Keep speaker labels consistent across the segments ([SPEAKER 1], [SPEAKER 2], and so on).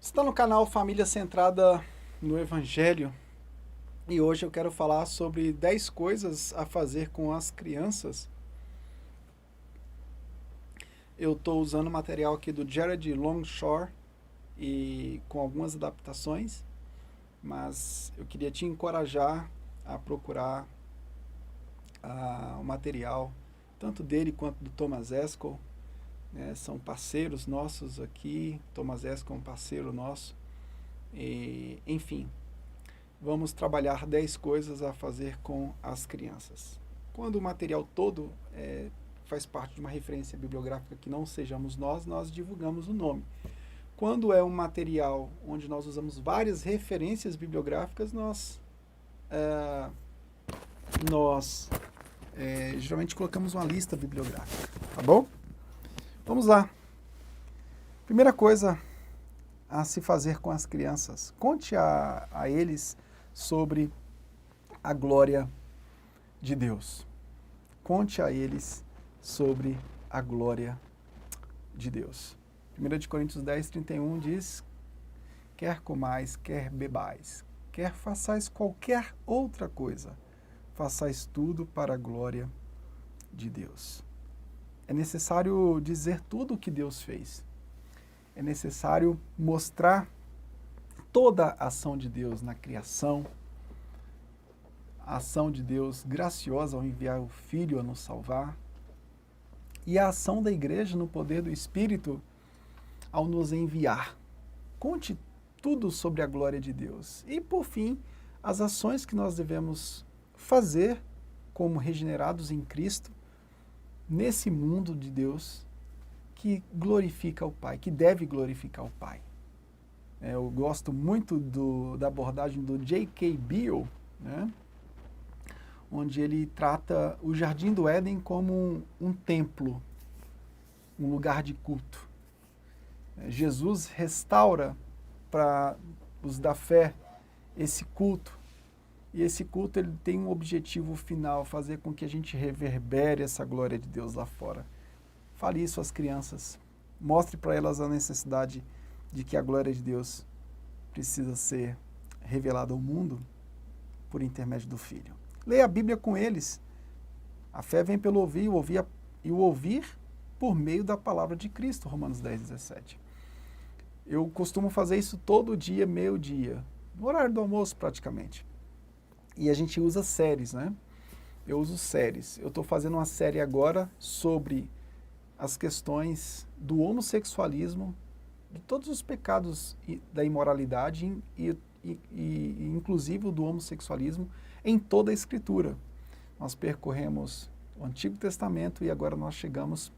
[SPEAKER 1] Está no canal Família Centrada no Evangelho e hoje eu quero falar sobre 10 coisas a fazer com as crianças. Eu estou usando material aqui do Jared Longshore e com algumas adaptações, mas eu queria te encorajar a procurar o material, tanto dele quanto do Thomas Escol, né? São parceiros nossos aqui. Thomas Escol é um parceiro nosso. Enfim, vamos trabalhar 10 coisas a fazer com as crianças. Quando o material todo faz parte de uma referência bibliográfica que não sejamos nós divulgamos o nome. Quando é um material onde nós usamos várias referências bibliográficas, nós geralmente colocamos uma lista bibliográfica, tá bom? Vamos lá. Primeira coisa a se fazer com as crianças: conte a eles sobre a glória de Deus. Conte a eles sobre a glória de Deus. 1 Coríntios 10, 31 diz: quer comais, quer bebais, quer façais qualquer outra coisa, façais tudo para a glória de Deus. É necessário dizer tudo o que Deus fez. É necessário mostrar toda a ação de Deus na criação, a ação de Deus graciosa ao enviar o Filho a nos salvar, e a ação da igreja no poder do Espírito ao nos enviar. Conte tudo sobre a glória de Deus. E, por fim, as ações que nós devemos fazer como regenerados em Cristo, nesse mundo de Deus que glorifica o Pai, que deve glorificar o Pai. Eu gosto muito da abordagem do J.K. Beale, né? Onde ele trata o Jardim do Éden como um templo, um lugar de culto. Jesus restaura para os da fé esse culto, e esse culto ele tem um objetivo final: fazer com que a gente reverbere essa glória de Deus lá fora. Fale isso às crianças. Mostre para elas a necessidade de que a glória de Deus precisa ser revelada ao mundo por intermédio do Filho. Leia a Bíblia com eles. A fé vem pelo ouvir, e o ouvir por meio da palavra de Cristo, Romanos 10, 17. Eu costumo fazer isso todo dia, meio-dia, no horário do almoço praticamente. E a gente usa séries, né? Eu uso séries. Eu estou fazendo uma série agora sobre as questões do homossexualismo, de todos os pecados da imoralidade e inclusive do homossexualismo em toda a Escritura. Nós percorremos o Antigo Testamento e agora nós chegamos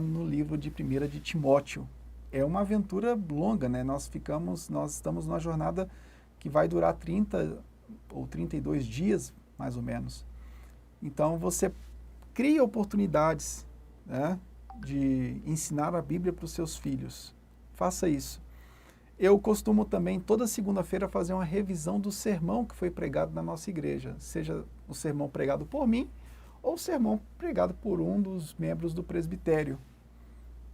[SPEAKER 1] no livro de 1 de Timóteo. É uma aventura longa, né? Nós estamos numa jornada que vai durar 30 ou 32 dias, mais ou menos. Então você cria oportunidades, né, de ensinar a Bíblia para os seus filhos. Faça isso. Eu costumo também, toda segunda-feira, fazer uma revisão do sermão que foi pregado na nossa igreja, seja o sermão pregado por mim ou o sermão pregado por um dos membros do presbitério,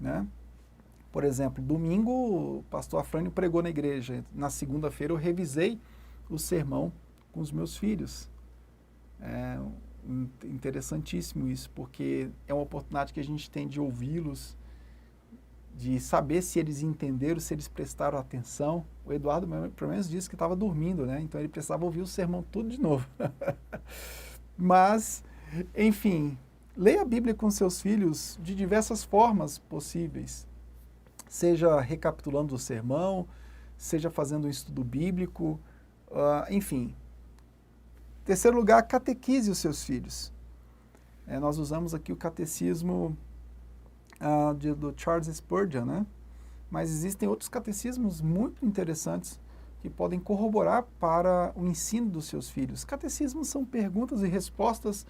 [SPEAKER 1] né? Por exemplo, domingo o pastor Afrânio pregou na igreja. Na segunda-feira eu revisei o sermão com os meus filhos. É interessantíssimo isso, porque é uma oportunidade que a gente tem de ouvi-los, de saber se eles entenderam, se eles prestaram atenção. O Eduardo, pelo menos, disse que estava dormindo, né? Então ele precisava ouvir o sermão tudo de novo. Mas, enfim, leia a Bíblia com seus filhos de diversas formas possíveis. Seja recapitulando o sermão, seja fazendo um estudo bíblico, enfim. Terceiro lugar, catequize os seus filhos. Nós usamos aqui o catecismo do Charles Spurgeon, né? Mas existem outros catecismos muito interessantes que podem corroborar para o ensino dos seus filhos. Catecismos são perguntas e respostas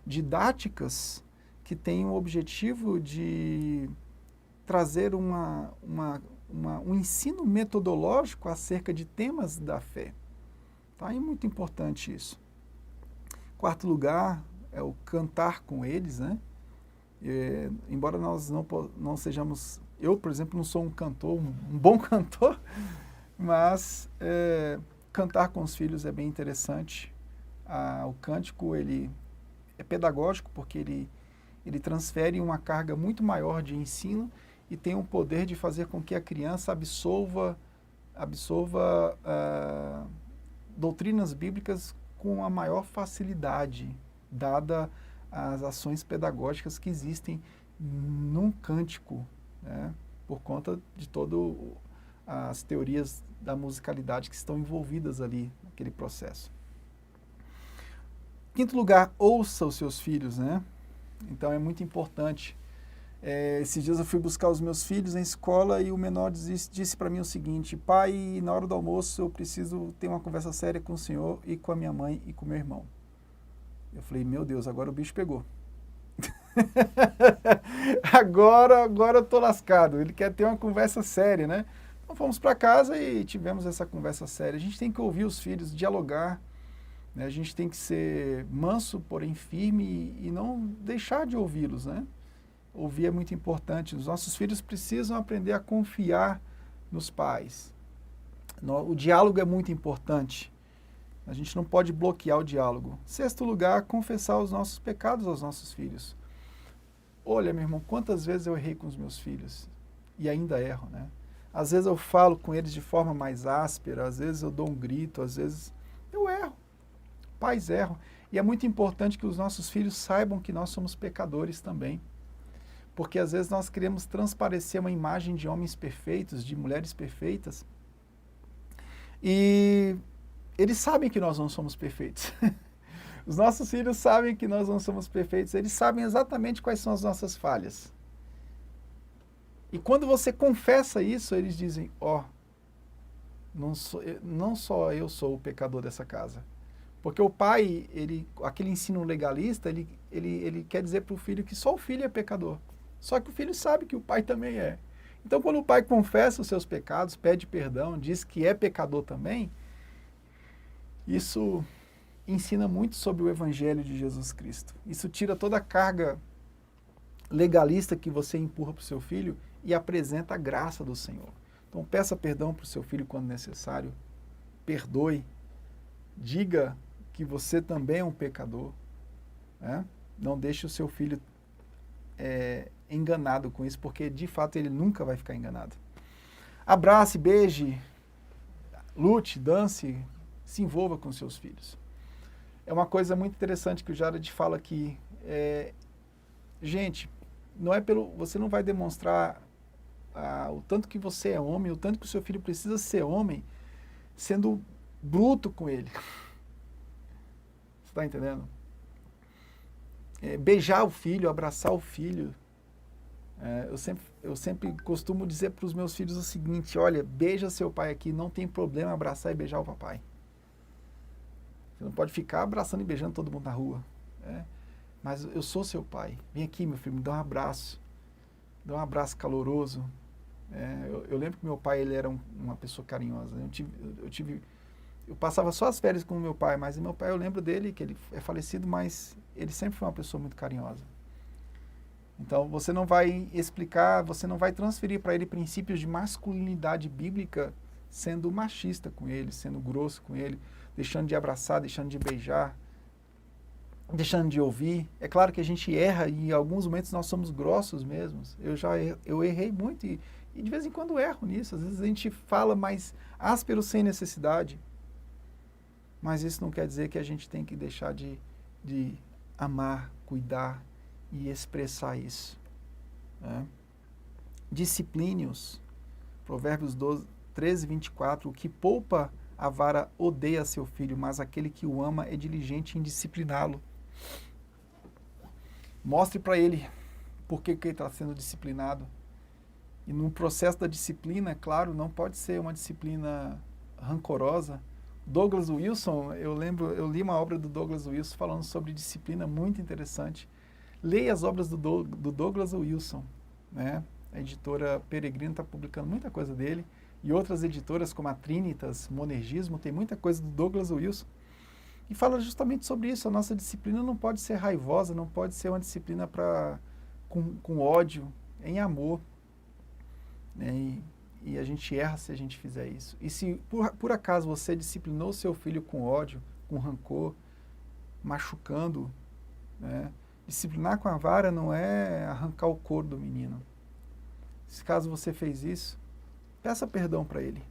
[SPEAKER 1] didáticas que têm o objetivo de trazer um ensino metodológico acerca de temas da fé. Tá? É muito importante isso. Quarto lugar é o cantar com eles, né? Embora nós não sejamos Eu, por exemplo, não sou um cantor, um bom cantor, mas cantar com os filhos é bem interessante. O cântico, ele é pedagógico porque ele transfere uma carga muito maior de ensino e tem o poder de fazer com que a criança absorva doutrinas bíblicas com a maior facilidade, dada as ações pedagógicas que existem num cântico, né, por conta de todas as teorias da musicalidade que estão envolvidas ali naquele processo. Quinto lugar, ouça os seus filhos, né? Então é muito importante. Esses dias eu fui buscar os meus filhos na escola e o menor disse para mim o seguinte: pai, na hora do almoço eu preciso ter uma conversa séria com o senhor e com a minha mãe e com o meu irmão. Eu falei, meu Deus, agora o bicho pegou. agora eu tô lascado. Ele quer ter uma conversa séria, né? Então fomos para casa e tivemos essa conversa séria. A gente tem que ouvir os filhos, dialogar, né? A gente tem que ser manso, porém firme e não deixar de ouvi-los, né? Ouvir é muito importante. Os nossos filhos precisam aprender a confiar nos pais. O diálogo é muito importante. A gente não pode bloquear o diálogo. Sexto lugar, confessar os nossos pecados aos nossos filhos. Olha, meu irmão, quantas vezes eu errei com os meus filhos e ainda erro, né? Às vezes eu falo com eles de forma mais áspera, às vezes eu dou um grito, às vezes eu erro. Pais erram. E é muito importante que os nossos filhos saibam que nós somos pecadores também. Porque às vezes nós queremos transparecer uma imagem de homens perfeitos, de mulheres perfeitas, e eles sabem que nós não somos perfeitos. Os nossos filhos sabem que nós não somos perfeitos, eles sabem exatamente quais são as nossas falhas. E quando você confessa isso, eles dizem, não só eu sou o pecador dessa casa. Porque o pai, aquele ensino legalista, ele quer dizer para o filho que só o filho é pecador. Só que o filho sabe que o pai também é. Então, quando o pai confessa os seus pecados, pede perdão, diz que é pecador também, isso ensina muito sobre o Evangelho de Jesus Cristo. Isso tira toda a carga legalista que você empurra para o seu filho e apresenta a graça do Senhor. Então, peça perdão para o seu filho quando necessário, perdoe, diga que você também é um pecador, né? Não deixe o seu filho enganado com isso, porque de fato ele nunca vai ficar enganado. Abrace, beije, lute, dance, se envolva com seus filhos. É uma coisa muito interessante que o Jared fala aqui. Gente, você não vai demonstrar o tanto que você é homem, o tanto que o seu filho precisa ser homem, sendo bruto com ele. Você está entendendo? Beijar o filho, abraçar o filho. Eu sempre costumo dizer para os meus filhos o seguinte: olha, beija seu pai aqui, não tem problema abraçar e beijar o papai. Você não pode ficar abraçando e beijando todo mundo na rua. Mas eu sou seu pai. Vem aqui, meu filho, me dá um abraço. Dá um abraço caloroso. Eu lembro que meu pai ele era uma pessoa carinhosa. Eu passava só as férias com o meu pai, mas meu pai, eu lembro dele, que ele é falecido, mas ele sempre foi uma pessoa muito carinhosa. Então, você não vai explicar, você não vai transferir para ele princípios de masculinidade bíblica sendo machista com ele, sendo grosso com ele, deixando de abraçar, deixando de beijar, deixando de ouvir. É claro que a gente erra e em alguns momentos nós somos grossos mesmo. Eu errei muito e de vez em quando erro nisso. Às vezes a gente fala mais áspero sem necessidade. Mas isso não quer dizer que a gente tem que deixar de amar, cuidar e expressar isso. Né? Discipline-os. Provérbios 13, 24. O que poupa a vara odeia seu filho, mas aquele que o ama é diligente em discipliná-lo. Mostre para ele por que ele está sendo disciplinado. E no processo da disciplina, claro, não pode ser uma disciplina rancorosa. Douglas Wilson, eu li uma obra do Douglas Wilson falando sobre disciplina muito interessante. Leia as obras do Douglas Wilson, né? A editora Peregrino está publicando muita coisa dele, e outras editoras como a Trinitas, Monergismo, tem muita coisa do Douglas Wilson, e fala justamente sobre isso. A nossa disciplina não pode ser raivosa, não pode ser uma disciplina com ódio, em amor. né? E a gente erra se a gente fizer isso. E se por acaso você disciplinou seu filho com ódio, com rancor, machucando, né? Disciplinar com a vara não é arrancar o couro do menino. Se caso você fez isso, peça perdão para ele.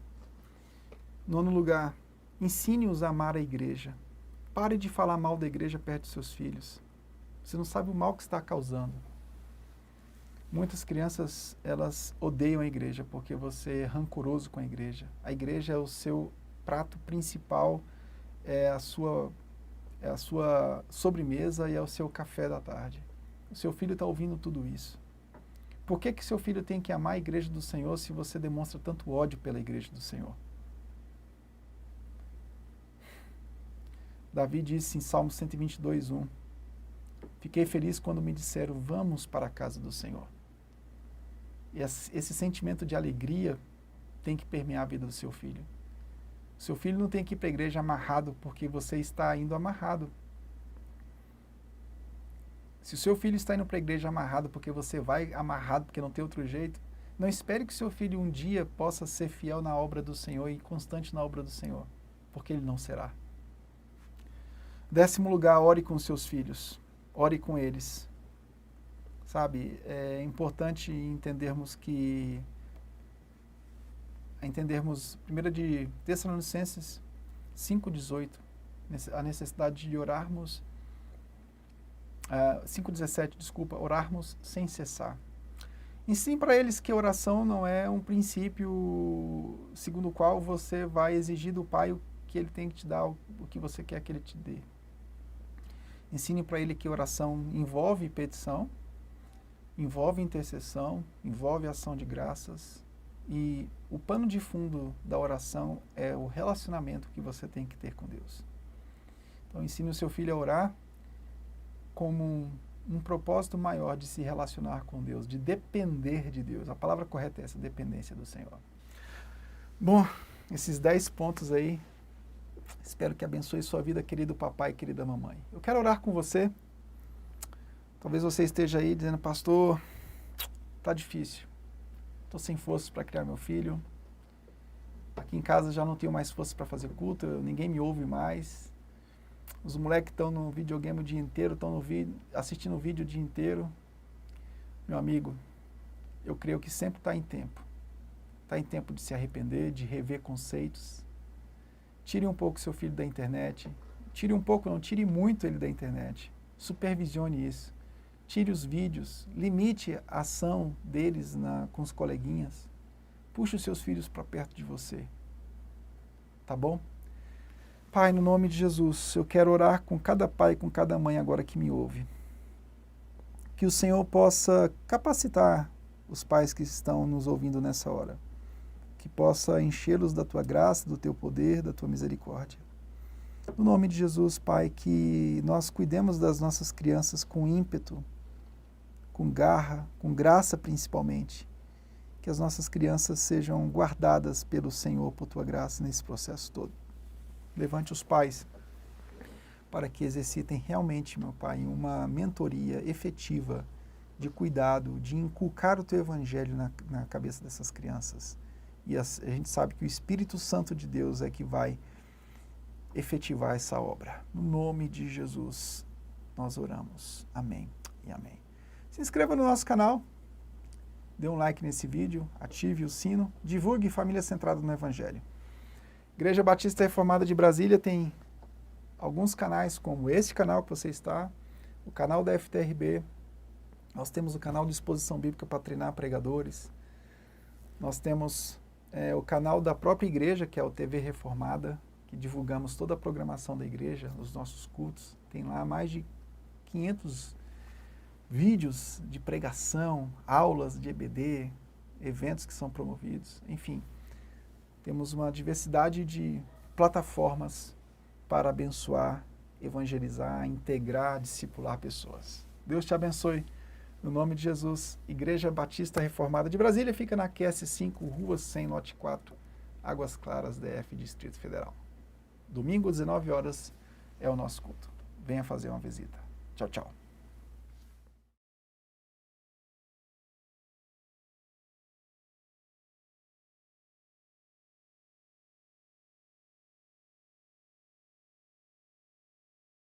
[SPEAKER 1] Nono lugar, ensine-os a amar a igreja. Pare de falar mal da igreja perto dos seus filhos. Você não sabe o mal que está causando. Muitas crianças, elas odeiam a igreja porque você é rancoroso com a igreja. A igreja é o seu prato principal, é a sua sobremesa e é o seu café da tarde. O seu filho está ouvindo tudo isso. Por que seu filho tem que amar a igreja do Senhor se você demonstra tanto ódio pela igreja do Senhor? Davi disse em Salmo 122:1, fiquei feliz quando me disseram, vamos para a casa do Senhor. E esse sentimento de alegria tem que permear a vida do seu filho. Seu filho não tem que ir para a igreja amarrado porque você está indo amarrado. Se o seu filho está indo para a igreja amarrado porque você vai amarrado porque não tem outro jeito, não espere que seu filho um dia possa ser fiel na obra do Senhor e constante na obra do Senhor, porque ele não será. 10º lugar, ore com seus filhos. Ore com eles. Sabe, é importante entendermos 1 de Tessalonicenses 5:18, a necessidade de orarmos, 5:17, desculpa, orarmos sem cessar. Ensine para eles que a oração não é um princípio segundo o qual você vai exigir do pai o que ele tem que te dar, o que você quer que ele te dê. Ensine para ele que a oração envolve petição, envolve intercessão, envolve ação de graças, e o pano de fundo da oração é o relacionamento que você tem que ter com Deus. Então ensine o seu filho a orar como um propósito maior de se relacionar com Deus, de depender de Deus. A palavra correta é essa, dependência do Senhor. Bom, esses 10 pontos aí, espero que abençoe sua vida, querido papai e querida mamãe. Eu quero orar com você. Talvez você esteja aí dizendo, pastor, tá difícil. Estou sem forças para criar meu filho. Aqui em casa já não tenho mais forças para fazer culto, ninguém me ouve mais. Os moleques estão no videogame o dia inteiro, estão assistindo o vídeo o dia inteiro. Meu amigo, eu creio que sempre está em tempo. Está em tempo de se arrepender, de rever conceitos. Tire um pouco seu filho da internet. Tire um pouco, não, tire muito ele da internet. Supervisione isso. Tire os vídeos, limite a ação deles com os coleguinhas. Puxe os seus filhos para perto de você. Tá bom? Pai, no nome de Jesus, eu quero orar com cada pai e com cada mãe agora que me ouve. Que o Senhor possa capacitar os pais que estão nos ouvindo nessa hora. Que possa enchê-los da tua graça, do teu poder, da tua misericórdia. No nome de Jesus, Pai, que nós cuidemos das nossas crianças com ímpeto, com garra, com graça principalmente. Que as nossas crianças sejam guardadas pelo Senhor por tua graça nesse processo todo. Levante os pais para que exercitem realmente, meu Pai, uma mentoria efetiva de cuidado, de inculcar o teu evangelho na cabeça dessas crianças. E a gente sabe que o Espírito Santo de Deus é que vai efetivar essa obra. No nome de Jesus, nós oramos. Amém e amém. Se inscreva no nosso canal, dê um like nesse vídeo, ative o sino, divulgue Família Centrada no Evangelho. Igreja Batista Reformada de Brasília tem alguns canais, como esse canal que você está, o canal da FTRB, nós temos o canal de Exposição Bíblica para treinar pregadores, nós temos o canal da própria igreja, que é o TV Reformada, que divulgamos toda a programação da igreja, os nossos cultos, tem lá mais de 500 vídeos de pregação, aulas de EBD, eventos que são promovidos, enfim. Temos uma diversidade de plataformas para abençoar, evangelizar, integrar, discipular pessoas. Deus te abençoe. No nome de Jesus, Igreja Batista Reformada de Brasília, fica na QS5, Rua 100, Lote 4, Águas Claras, DF, Distrito Federal. Domingo, 19 horas, é o nosso culto. Venha fazer uma visita. Tchau, tchau.